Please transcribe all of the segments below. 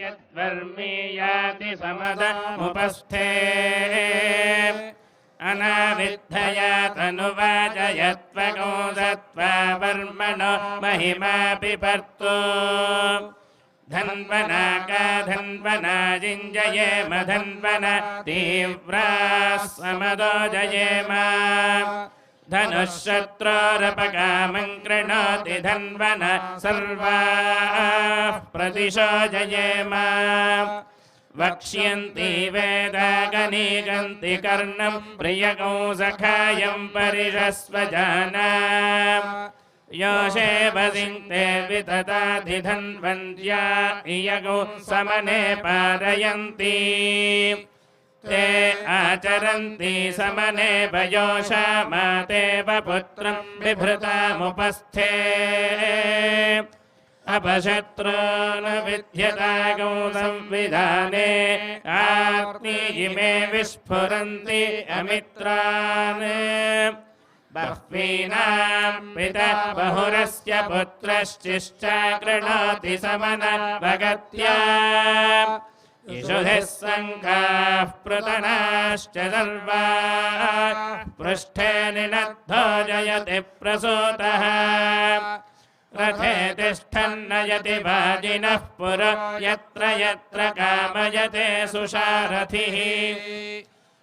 यद्वर्मीयाति समदमुपस्थे अनाविद्धया तनुवाजयत्वगो दत्त्वा वर्मणो महिमा पिपर्तु धन्वना का धन्वना जिञ्जयेम धन्वना तीव्राः समदो जयेम धनुःशत्रोरपकामं कृणोति धन्वना सर्वाः प्रदिशो जयेम वक्ष्यन्ति वेदागनीगन्ति कर्णं प्रियगौ सखायं परिषस्वजाना योषे वसिन्ते वितताधिधन्वन्त्या इयगौ समने पारयन्ति ते आचरन्ति समने वयोषा मातेव पुत्रं बिभृतामुपस्थे अपशत्रो न विद्यतागौ संविधाने आग्निमे विस्फुरन्ति अमित्रान् बह्वीनां पिता बहुरस्य पुत्रश्चिश्चा कृणोति समना भगत्या इषुधिः सङ्गाः पृतनाश्च सर्वाः पृष्ठे निनद्धो जयति प्रसूतः रथे तिष्ठन्नयति वाजिनः पुर यत्र यत्र कामयते सुषारथिः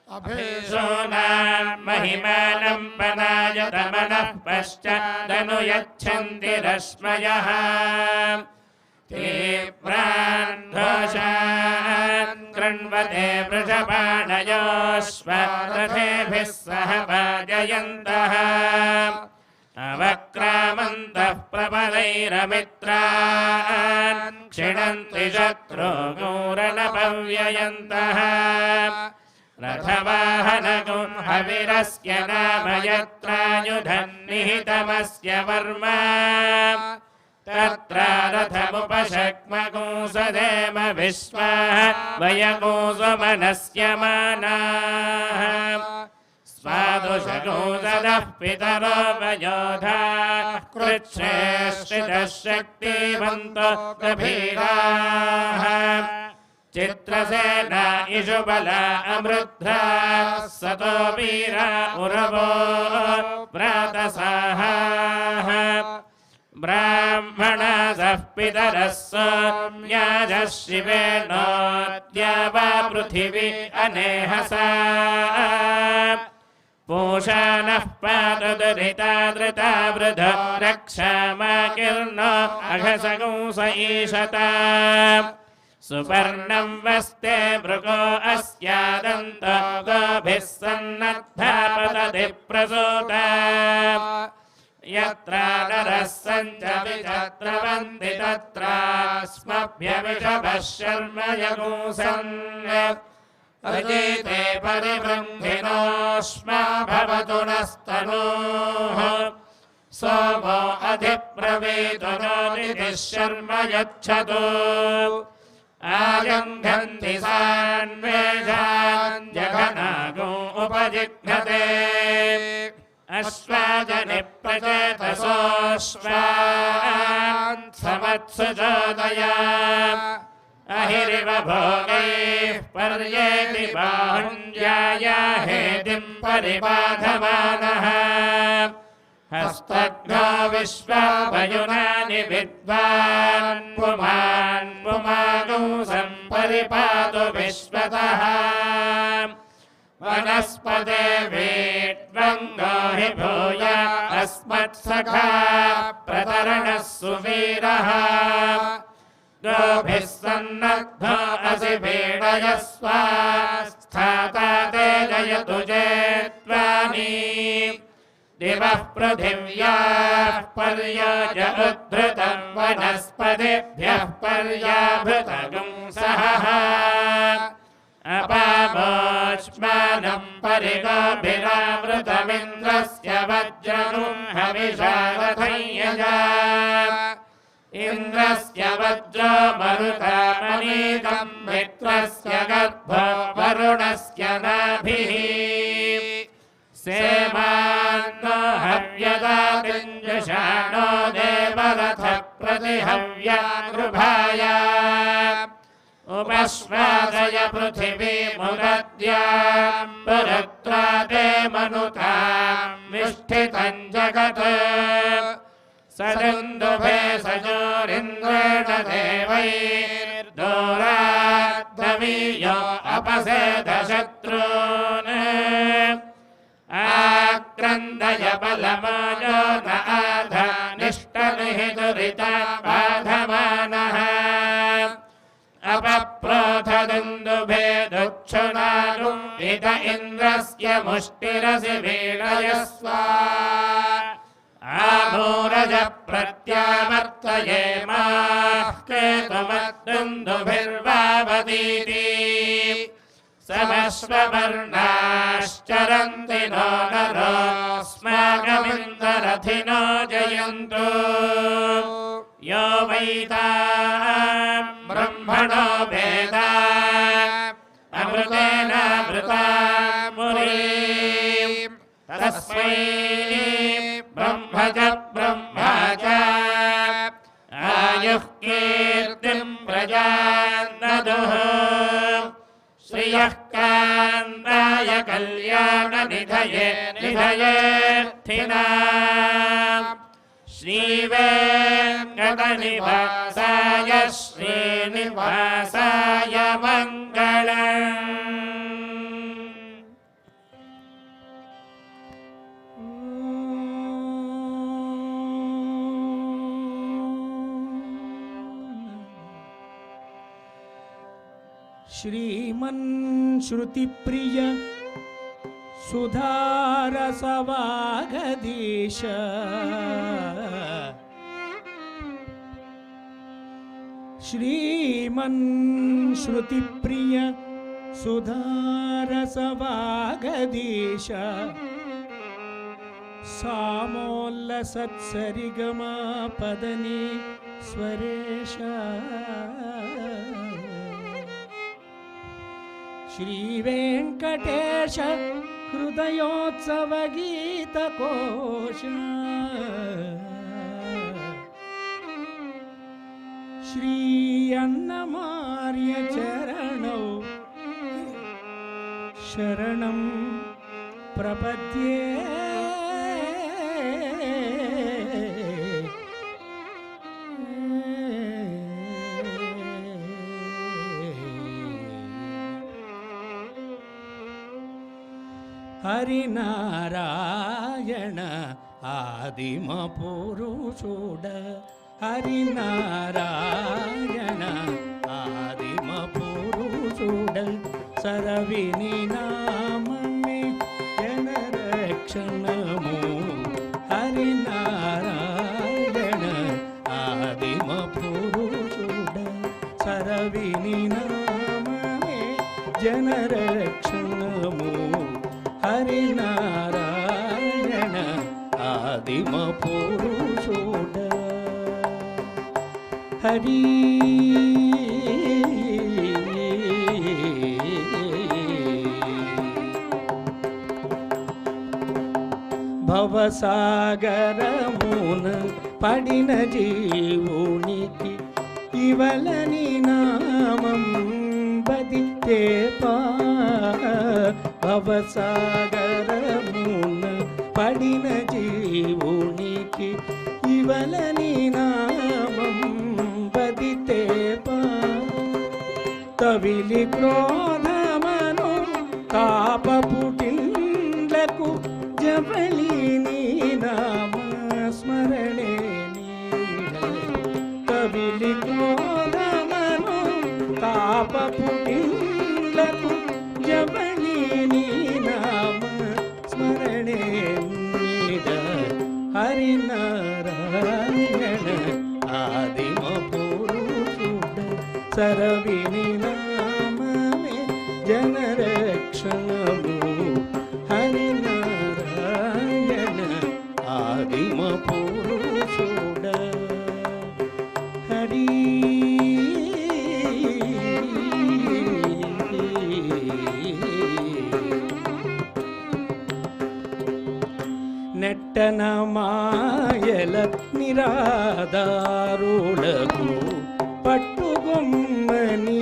अभीषूणां महिमानं पनायतमनः पश्चादनुयच्छन्ति रश्मयः तीव्रान् घोषान् कृण्वते वृषभाणयोऽश्वरथेभिः सह वाजयन्तः अवक्रामन्तः प्रबलैरमित्रान् क्षिणन्ति शत्रुगौरणपव्ययन्तः रथवाहनगो हविरस्य नाम यत्रायुधन्निहितमस्य वर्म तत्र रथमुपशक्मगो सदेम विश्वाः वयगोसुमनस्य मानाः स्वादुषगो ददः पितरो वयोधा कृच्छ्रेष्ठितः शक्तिवन्तो गभीराः चित्रसेना इषुबला अमृद्धा सतो वीरा उरवो व्रातसाहाः ब्राह्मणासः पितरः सोम्याजः शिवेनोऽद्या वा पृथिवी अनेहसा पूषानः पादुरिता धृता वृध रक्षामाकीर्णो अघसगुंस ईशता सुपर्णं वस्ते मृगो अस्यादन्त गोभिः सन्नद्धा पतति प्रसूता यत्र नरः सञ्चति तत्र वन्ति तत्रास्मभ्यविषभः शर्म यगुंसन् अजिते परिवृन्धिनोऽस्मा भवतु नस्तनोः सोमो अधिप्रवीतु नो निधिः शर्म यच्छतु आजङ्घन्ति सान्वेषान् जघनागो उपजिघ्नते अश्वाजनि प्रचेतसोऽश्वान् समत्सु चोदया अहिरिव भोगैः पर्येति बाहुञ्जाया हेतिं परिबाधमानः हस्तघ्नो विश्वावयुनानि विद्वान् पुमान् पुमागौ सम्परिपातु विश्वतः वनस्पते वेट्वङ्गो हि भूय अस्मत्सखा प्रतरणः सुवीरः गोभिः सन्नद्धो असि पीडयस्व स्थाता ते जयतु जेत्वानि दिवः पृथिव्याः पर्यज उद्धृतं वनस्पतिभ्यः पर्याभृतगुं सहः अपामोष्मानं परिगोभिरावृतमिन्द्रस्य वज्रगुं हविषा रथय्यजा इन्द्रस्य वज्रो मरुतामनीकं मित्रस्य गर्भो वरुणस्य नाभिः सेमान्नो हव्यदातिञ्जुषाणो देवरथ प्रतिहव्या गृभाया उपश्वासय पृथिवीमुदद्यां पुरुत्वा ते मनुतां विष्ठितं जगत् सदुन्दुभे सजोरिन्द्रेण देवैर्दूराद्दवीयो अपसेदशत्रून् आक्रन्दय बलमायो न आधानिष्टनिहितुरिता बाधमानः अपप्रोथदुन्दुभे दुच्छुनानुं इत इन्द्रस्य मुष्टिरसि वीडयस्व आमूरज प्रत्यावर्तयेमाः केतुमद्दुन्दुभिर्वावतीति समश्ववर्णाश्चरन्ति नो नरोऽस्माकमिन्दरथिनो जयन्तु यो वैतां ब्रह्मणो वेदा अमृतेनामृतां मुनीं तस्मै ब्रह्मज ब्रह्मा च आयुः कीर्तिं प्रजान्नदुः श्रियः कान्ताय कल्याणनिधये निधयेऽर्थिनाम् श्रीवेङ्कटनिवासाय श्रीनिवासाय मङ्गलम्। श्रीमन् श्रुतिप्रिय सुधारसवागधीश श्रीमन् श्रुतिप्रिय सुधारसवागधीश सामोल्लसत्सरिगमा पदनी स्वरेश श्रीवेङ्कटेश हृदयोत्सवगीतकोश श्री अन्नमार्य चरणौ शरणं प्रपद्ये हरिनारायण आदिमपुरुषोड हरिनारायण आदिमपुरुषोड सरविनी नाममे जनरक्षणमो हरिनारायण आदिमपुरुषोड सरविनी नाममे जनरक्षणमो हरिनारायण आदिमपुरुषोड हरि भवसागरमुन पडिन जीवुनिकि इवलनि नामं बदितेपा भवसागरमुन पडिन जीवुनिकि इवलनि नामं बदितेपा तविलि क्रोधमनु तापपुटिंड्लकु जबलिनी नाम स्मरणे तविलि क्रोधमनु तापपुटिंड्लकु जबलिनी नाम स्मरणे हरिनारायण आदिमपुरुषोड सरविनी नाममे जनरक्षणमो हरिनारायण आदिमपुरुषोड हरि నెట్టన మాయల నిరాదారులకు పట్టుగొమ్మని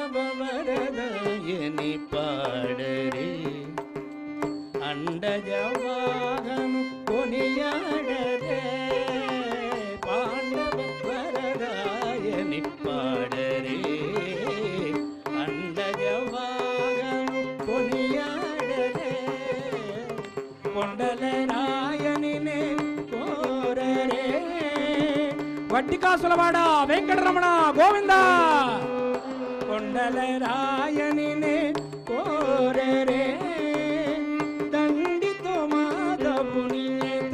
ಪಾಂಡವ ವರದಾಯನಿ ಪಾಡರೆ ಅಂಡಜವಾಗನು ಕೊನೆಯಾಡರೆ ಪಾಂಡವ ವರದಾಯನಿ ಪಾಡರೆ ಅಂಡಜವಾಗನು ಕೊನೆಯಾಡರೆ కొండలరాయనినే కోరరే వడ్డికాసులవాడ వెంకటరమణ గోవింద కొండలరాయనినే కోరరే దండితో మాధవుని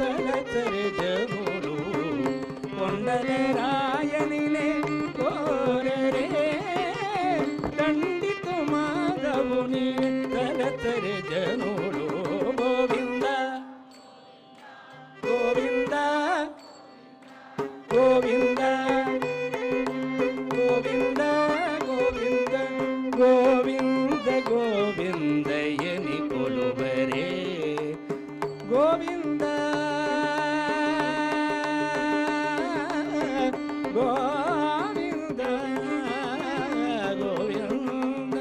తలచరే జనులు కొండలరాయనినే కోరరే దండితో మాధవుని తలచరే జనులు గోవింద గోవింద గోవింద గోవింద గోవింద గోవింద గోవిందయని కొలువరే గోవింద గోవింద గోవింద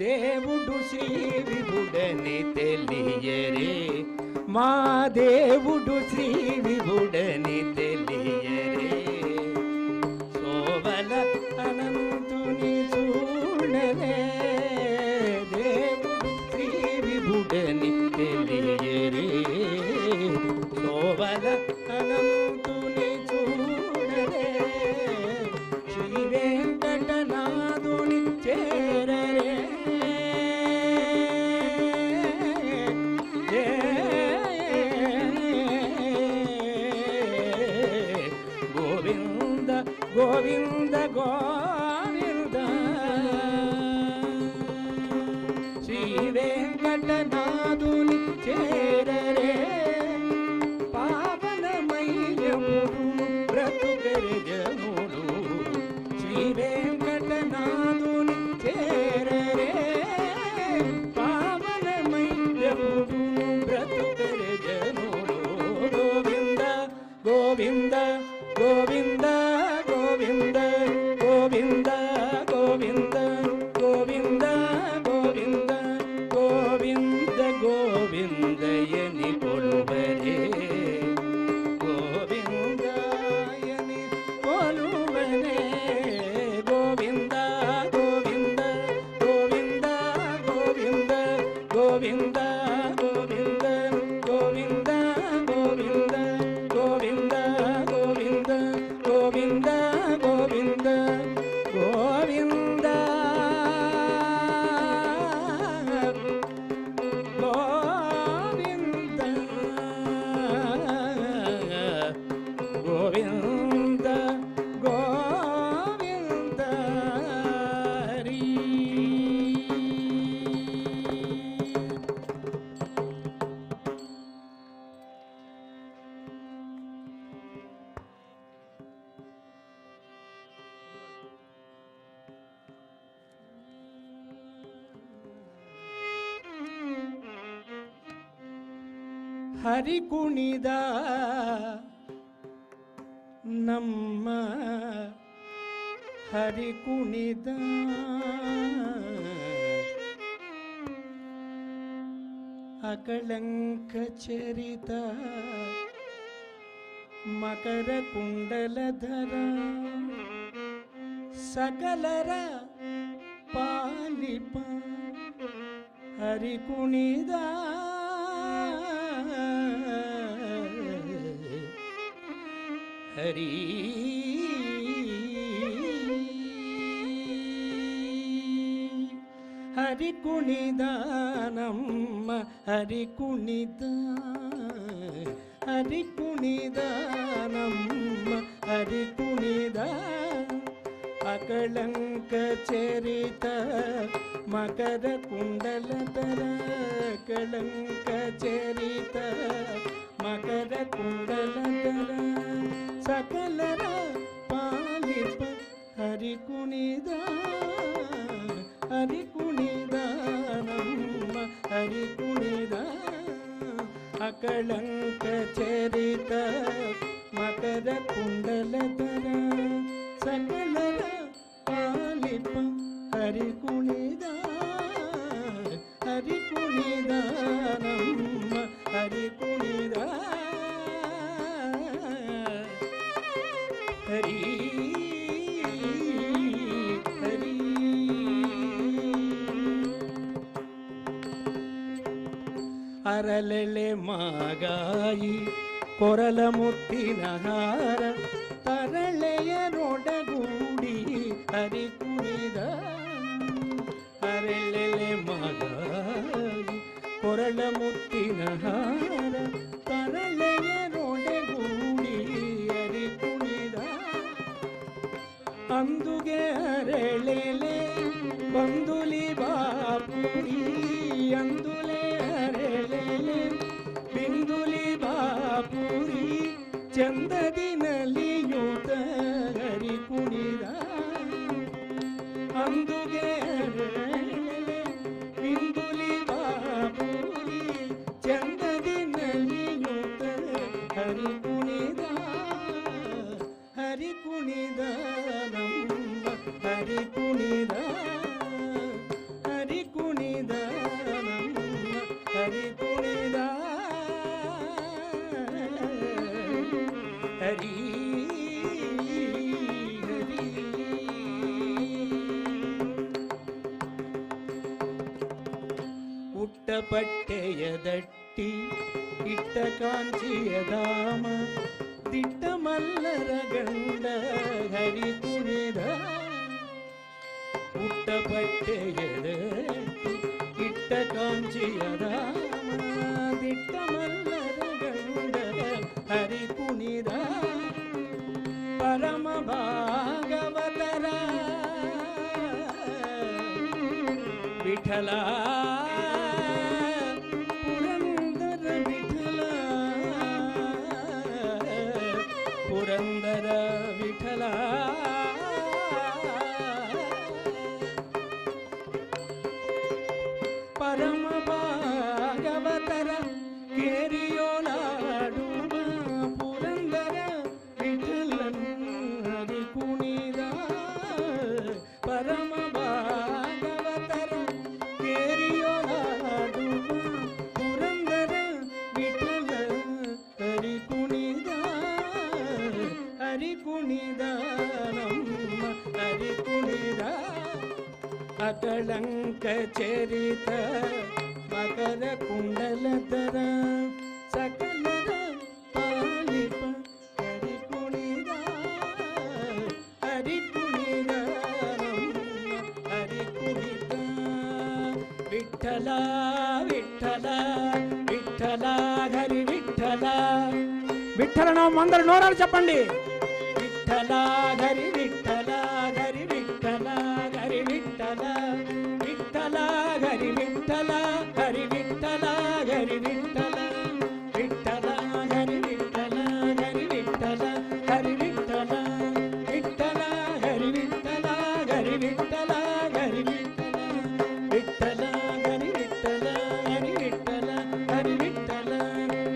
దేవుడు శ్రీ విభుడని తెలియరే మా దేవుడు శ్రీ విభుడని తెలియరే సోవల అనంతుని చూడరే దేవుడు శ్రీ విభుడని తెలియరే సోవల అనంతుని చూడరే శ్రీ వెంకటనాథుని చేరరే గోవింద గోవింద గోవింద శ్రీ వెంకటనాథుని చేరరే పావనమయ్యముడు బ్రతుకరి జనుడు శ్రీ వెంకటనాథుని చేరరే పావనమయ్యముడు బ్రతుకరి జనుడు గోవింద గోవింద గోవింద గోవింద గోవింద గోవింద గోవింద గోవింద గోవింద గోవిందయని కొలువరే గోవిందయని కొలువరే గోవింద గోవింద గోవింద గోవింద గోవింద గోవింద గోవింద గోవింద గోవింద గోవింద గోవింద గోవింద గోవింద గోవింద గోవింద గోవింద హరి ಹರಿ ಕುಣಿದ ನಮ್ಮ ಹರಿ ಕುಣಿದ ಅಕಳಂಕ ಚರಿತ ಮಕರ ಕುಂಡಲಧರ ಸಕಲರ ಪಾಲಿಪ ಹರಿ ಕುಣಿದ ಹರಿ ಹರಿ ಕುಣಿದ ನಮ್ಮ ಹರಿ ಕುಣಿದ ಹರಿ ಕುಣಿದ ನಮ್ಮ ಹರಿ ಕುಣಿದ ಅಕಳಂಕ ಚರಿತ ಮಕರ ಕುಂಡಲಧರ ಕಳಂಕ ಚರಿತ ಮಕರ ಕುಂಡಲಧರ ಸಕಲರ ಪಾಲಿಪ ಹರಿ ಕುಣಿದ ಹರಿ ಕುಣಿದ ನಮ್ಮ ಹರಿ ಕುಣಿದ ಅಕಳಂಕ ಚರಿತ ಮಕರ ಮಕರ ಕುಂಡಲಧರ ಸಕಲರ ಪಾಲಿಪ ಹರಿ ಕುಣಿದ ನಮ್ಮ ಹರಿ ಕುಣಿದ ಹರಿ ಹರಿ ಅರಳೆಲೆ ಮಾಗಾಯಿ ಕೊರಲ ಮುತ್ತಿನ ಹಾರ ತರಳೆಯ ನೊಡಗೂಡಿ ಹರಿ ಕುಣಿದ ಅರಳೆಲೆ ಮಾಗಾಯಿ ಕೊರಳ ಮುತ್ತಿನ ಹಾರ ತರಳೆಯ ನೊಡಗೂಡಿ ಹರಿ ಕುಣಿದ ಅಂದುಗೆ ಅರಳೆಲೆ ಬಂದುಲಿ ಬಾಪುರಿ ಅಂದುಲೆ ಅರಳೆಲೆ ಬಿಂದುಲಿ ಬಾಪುರಿ ಚಂದದಿ ನಲಿಯುತ ಹರಿ ಕುಣಿದ ಅಂದುಗೆ ಅರಳೆಲೆ ಬಿಂದುಲಿ ಬಾಪುರಿ ಚಂದದಿ ನಲಿಯುತ ಹರಿ ಕುಣಿದ ಹರಿ ಕುಣಿದ ನಮ್ಮ ಹರಿ ಕುಣಿದ ಹರಿ ಕುಣಿದ ನಮ್ಮ ಹರಿ ಕುಣಿದ ಹರಿ ಹರಿ ಉಟ್ಟಪಟ್ಟೆಯ ದಟ್ಟಿ ಇಟ್ಟ ಕಾಂಚಿಯ ಧಾಮ ದಿಟ್ಟ ಮಲ್ಲರ ಗಂಡ ಹರಿ ಕುಣಿದ ಉಟ್ಟಪಟ್ಟೆಯ ದಟ್ಟಿ ಇಟ್ಟ ಕಾಂಚಿಯ ಧಾಮ ದಿಟ್ಟ ಮಲ್ಲರ ಗಂಡ ಹರಿ ಕುಣಿದ ಪರಮ ಭಾಗವತರ ವಿಠಲ ಪುರಂದರ ವಿಠಲ ಪುರಂದರ ವಿಠಲ ಪರಮ ಭಾಗವತರ ಕೇರಿಯೋಲಾಡುವ ಪುರಂದರ ವಿಠಲನ್ ಹರಿ ಕುಣಿದ ಪರಮ ಭಾಗವತರ ಕೇರಿಯೋಲಾಡುವ ಪುರಂದರ ವಿಠಲ ಹರಿ ಕುಣಿದ ಹರಿ ಕುಣಿದ ನಮ್ಮ ಹರಿ ಕುಣಿದ ಅಕಳಂಕ ಚರಿತ ಮಕರ ಕುಂಡಲಧರ ಸಕಲರ ಪಾಲಿಪ ಹರಿ ಕುಣಿದ ಹರಿ ಕುಣಿದ ನಮ್ಮ ಹರಿ ಕುಣಿದ ವಿಠಲ ವಿಠಲ విఠల హరి విఠల విఠల అందరు నోరాలు చెప్పండి. విఠల హరి విఠల హరి విఠల హరి విఠల విఠల హరి విఠల హరి విఠల హరి విఠల విఠల హరి విఠల హరి విఠల హరి విఠల విఠల హరి విఠల హరి విఠల హరి విఠల విఠల హరి విఠల హరి విఠల హరి విఠల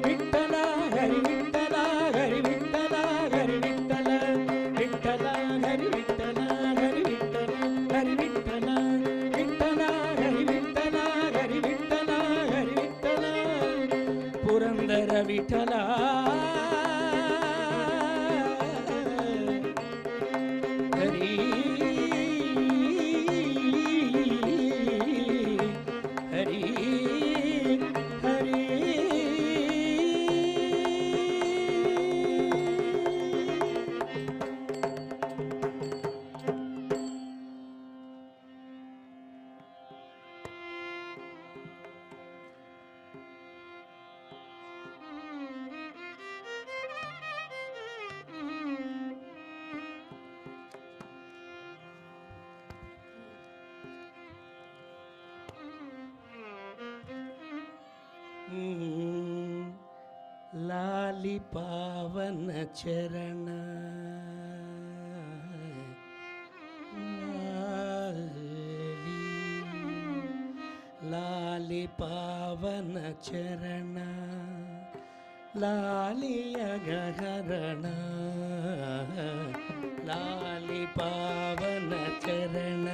విఠల హరి విఠల హరి విఠల హరి విఠల విఠల హరి విఠల హరి విఠల హరి విఠల విఠల హరి విఠల హరి విఠల హరి విఠల పురందర విఠల హరి హరి హరి लाली पावन चरण लाली पावन चरण లాలియ గహరణ లాలి పావన చరణ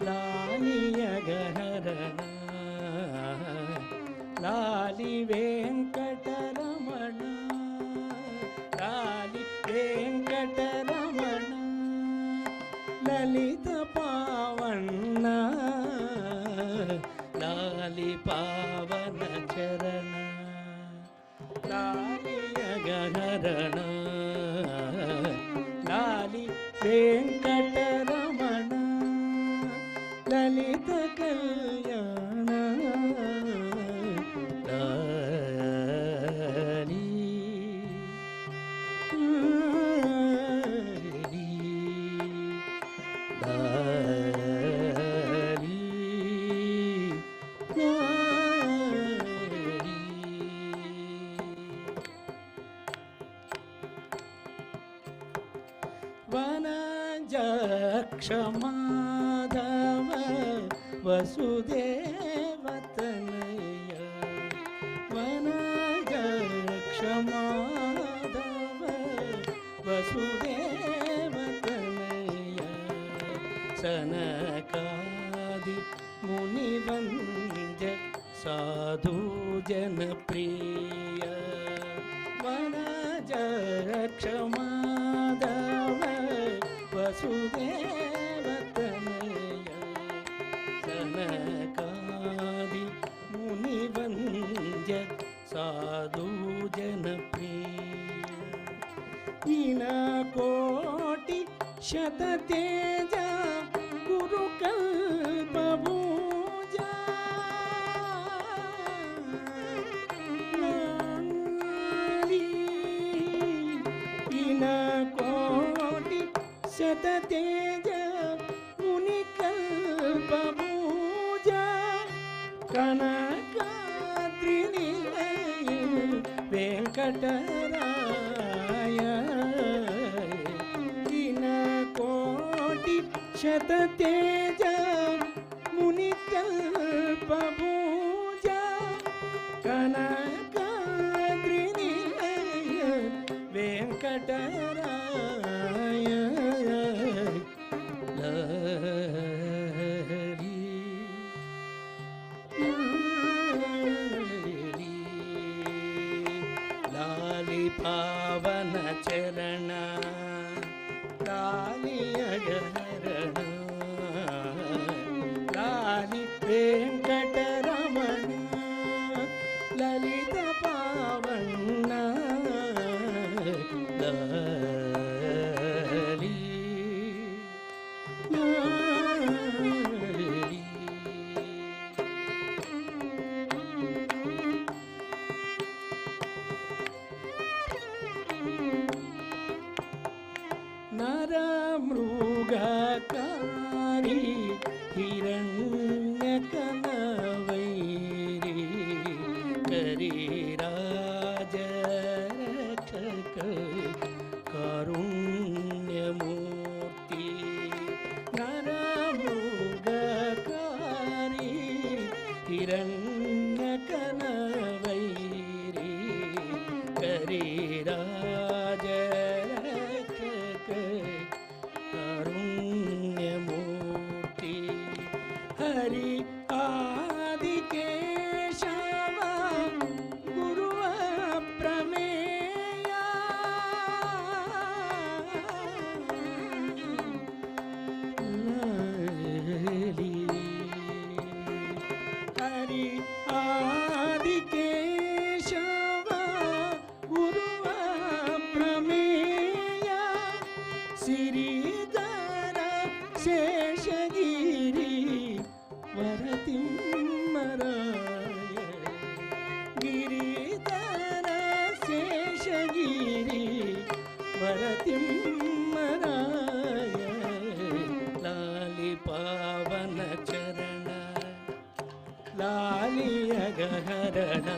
లాలియ గహరణ లాలి వెంకటరమణ లాలి వెంకటరమణ లలిత పావన లాలి పావన చరణ లాలియ గహరణ లాలి వెంకటరమణ లలిత కళ్యాణ లాలి లాలి వనజక్షమాధవ వసుదేవతనయ వనజక్షమాధవ వసుదేవతనయ సనకాది మునివంద్య సాధు జనప్రియ వనజక్షమాధవ వసుదేవతనయ సనకాది మునివంద్య సాధు జనప్రియ ఈన కోటి శతతేజ గురుకల్పభూజ ఈన కోటి శతతేజ మునికల్పభూజ కనకాద్రి నిలయ వెంకటరాయ ఈన కోటి శతతేజ మునికల్పభూజ కనకాద్రి నిలయ వెంకటరాయ లాలి లాలి పావన చరణ లాలియ గహరణ లాలి వెంకటరమణ లలిత పావన లాలి లాలి నరమృగకారి హిరణ్యకనవైరి కరిరాజరక్షక కారుణ్యమూర్తి నరమృగకారి హిరణ్యకనవైరి కరిరాజరక్షక కారుణ్యమూర్తి హరి ఆదికేశవ గురువ ప్రమేయ లాలి హరి ఆదికేశవ గురువ ప్రమేయ శ్రీధర శేషగిరి వరతిమ్మరాయ గిరిధర శేషగిరి వరతిమ్మరాయ లాలి పావన చరణ లాలియ గహరణ